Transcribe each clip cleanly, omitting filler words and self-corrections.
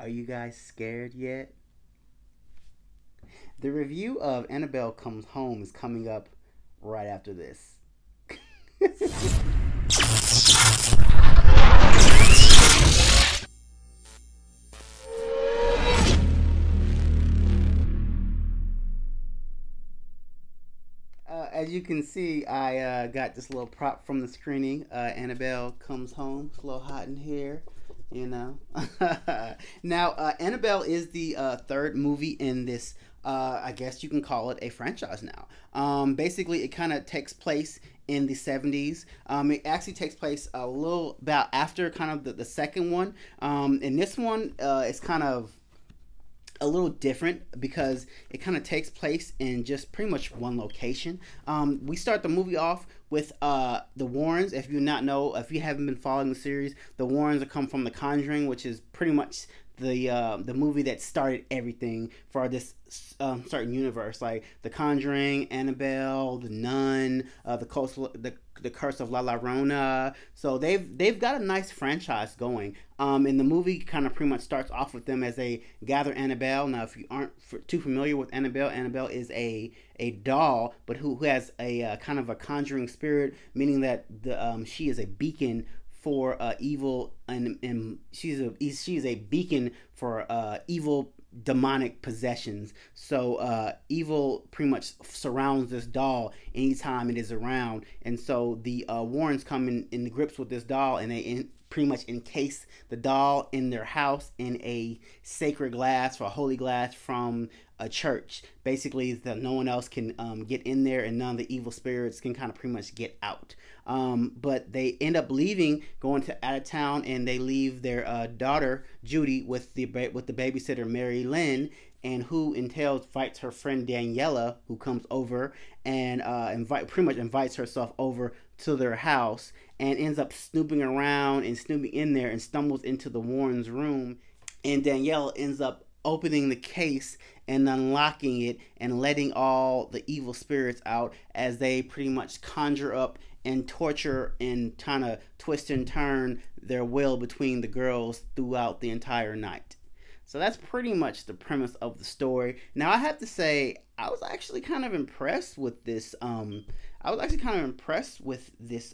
Are you guys scared yet? The review of Annabelle Comes Home is coming up right after this. As you can see, I got this little prop from the screening. Annabelle Comes Home. It's a little hot in here, you know. Now, Annabelle is the third movie in this. I guess you can call it a franchise now. Basically, it kind of takes place in the 70s. It actually takes place a little about after kind of the second one. And this one is kind of a little different because it kind of takes place in just pretty much one location. We start the movie off with the Warrens. If you not know, if you haven't been following the series, the Warrens come from The Conjuring, which is pretty much the movie that started everything for this certain universe, like The Conjuring, Annabelle, The Nun, the Curse of La Llorona. So they've got a nice franchise going. And the movie kind of pretty much starts off with them as they gather Annabelle. Now, if you aren't too familiar with Annabelle, Annabelle is a doll, but who has a kind of a conjuring spirit, meaning that she is a beacon for evil, and she's a beacon for evil demonic possessions. So evil pretty much surrounds this doll anytime it is around, and so the Warrens come in the grips with this doll, and they pretty much encase the doll in their house in a sacred glass, or a holy glass from a church. Basically, that no one else can get in there, and none of the evil spirits can kind of pretty much get out. But they end up leaving, going to out of town, and they leave their daughter Judy with the babysitter Mary Lynn, and who invites her friend Daniela, who comes over and pretty much invites herself over to their house, and ends up snooping around and snooping in there, and stumbles into the Warrens' room, and Daniela ends up opening the case and unlocking it and letting all the evil spirits out as they pretty much conjure up and torture and kind of twist and turn their will between the girls throughout the entire night. So that's pretty much the premise of the story. Now, I have to say, I was actually kind of impressed with this.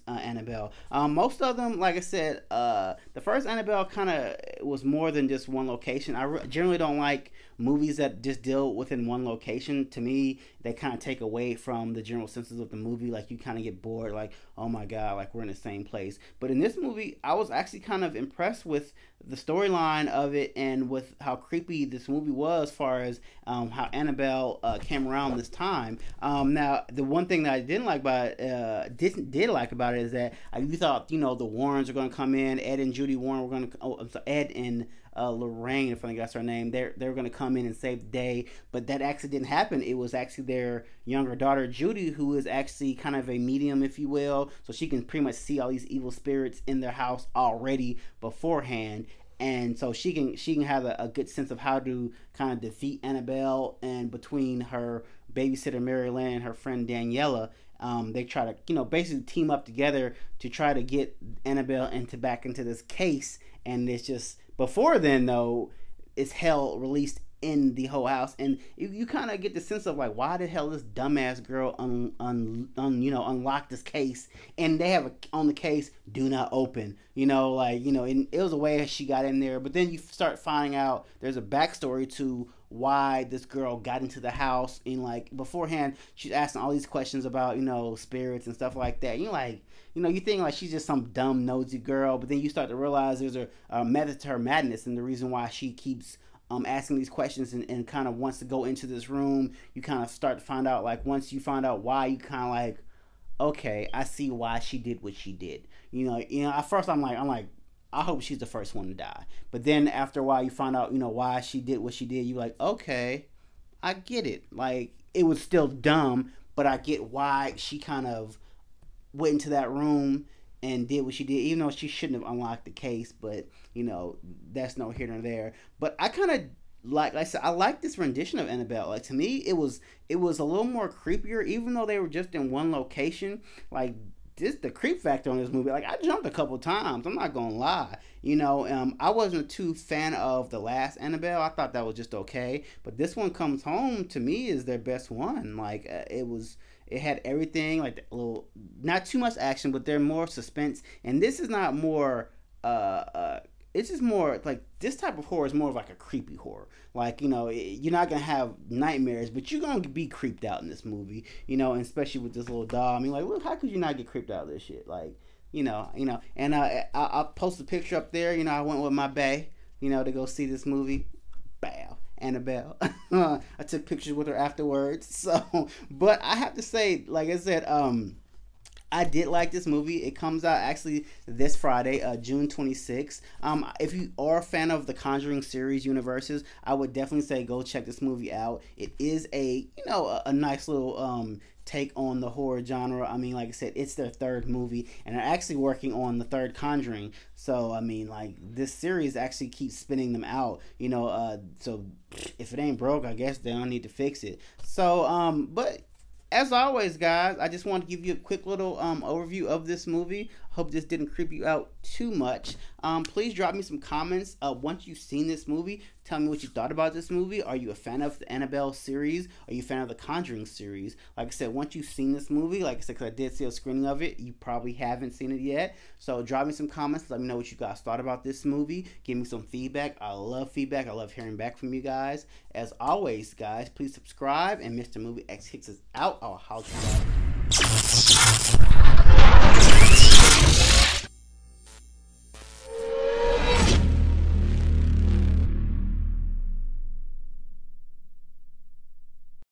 Annabelle. Most of them, like I said, the first Annabelle kind of was more than just one location. I generally don't like movies that just deal within one location. To me, they kind of take away from the general senses of the movie. Like, you kind of get bored, like, oh my god, like we're in the same place. But in this movie, I was actually kind of impressed with the storyline of it, and with how creepy this movie was, as far as how Annabelle came around this time. Now, the one thing that I didn't like about it, did like about it, is that you thought, the Warrens are going to come in. Ed and Judy Warren were going to. Oh, I'm sorry, Ed and Lorraine, if I think that's her name. They were going to come in and save the day, but that actually didn't happen. It was actually their younger daughter Judy, who is actually kind of a medium, if you will, so she can pretty much see all these evil spirits in their house already beforehand. And so she can have a good sense of how to kind of defeat Annabelle. And between her babysitter Mary Lynn and her friend Daniela, they try to basically team up together to try to get Annabelle back into this case. And it's just, before then though, it's hell released in the whole house, and you kind of get the sense of like, why the hell this dumbass girl unlocked this case, and they have on the case, do not open, and it was a way she got in there. But then you start finding out there's a backstory to why this girl got into the house, and like beforehand she's asking all these questions about spirits and stuff like that. You think like she's just some dumb nosy girl, but then you start to realize there's a method to her madness, and the reason why she keeps asking these questions and kind of wants to go into this room. You kind of start to find out, like, once you find out why, you kind of like, okay, I see why she did what she did. At first I'm like, I hope she's the first one to die. But then after a while, you find out, why she did what she did. You're like, okay, I get it. Like, it was still dumb, but I get why she kind of went into that room and did what she did, even though she shouldn't have unlocked the case. But that's no here nor there. But I kind of like I said, I like this rendition of Annabelle. Like, to me, it was a little more creepier, even though they were just in one location. Like, the creep factor on this movie, like, I jumped a couple times. I'm not gonna lie. I wasn't too fan of the last Annabelle. I thought that was just okay, but this one comes home to me is their best one. Like it had everything, like the little, not too much action, but they're more suspense. And this is not more. It's just more like this type of horror is more of like a creepy horror. Like you're not gonna have nightmares, but you're gonna be creeped out in this movie. And especially with this little doll. I mean, like, look, how could you not get creeped out of this shit? Like, And I'll post a picture up there. I went with my bae, to go see this movie. Bow. Annabelle. I took pictures with her afterwards. So, but I have to say, like I said, I did like this movie. It comes out actually this Friday, June 26th. If you are a fan of the Conjuring series universes, I would definitely say go check this movie out. It is a nice little take on the horror genre. I mean, like I said, it's their third movie, and they're actually working on the third Conjuring. So, I mean, like, this series actually keeps spinning them out, so if it ain't broke, I guess they don't need to fix it. So, but as always, guys, I just want to give you a quick little overview of this movie. Hope this didn't creep you out too much. Please drop me some comments once you've seen this movie. Tell me what you thought about this movie. Are you a fan of the Annabelle series? Are you a fan of the Conjuring series? Like I said, once you've seen this movie, like I said, because I did see a screening of it, you probably haven't seen it yet. So drop me some comments. Let me know what you guys thought about this movie. Give me some feedback. I love feedback. I love hearing back from you guys. As always, guys, please subscribe. And Mr. Movie X Hicks is out. I'll holler at you guys.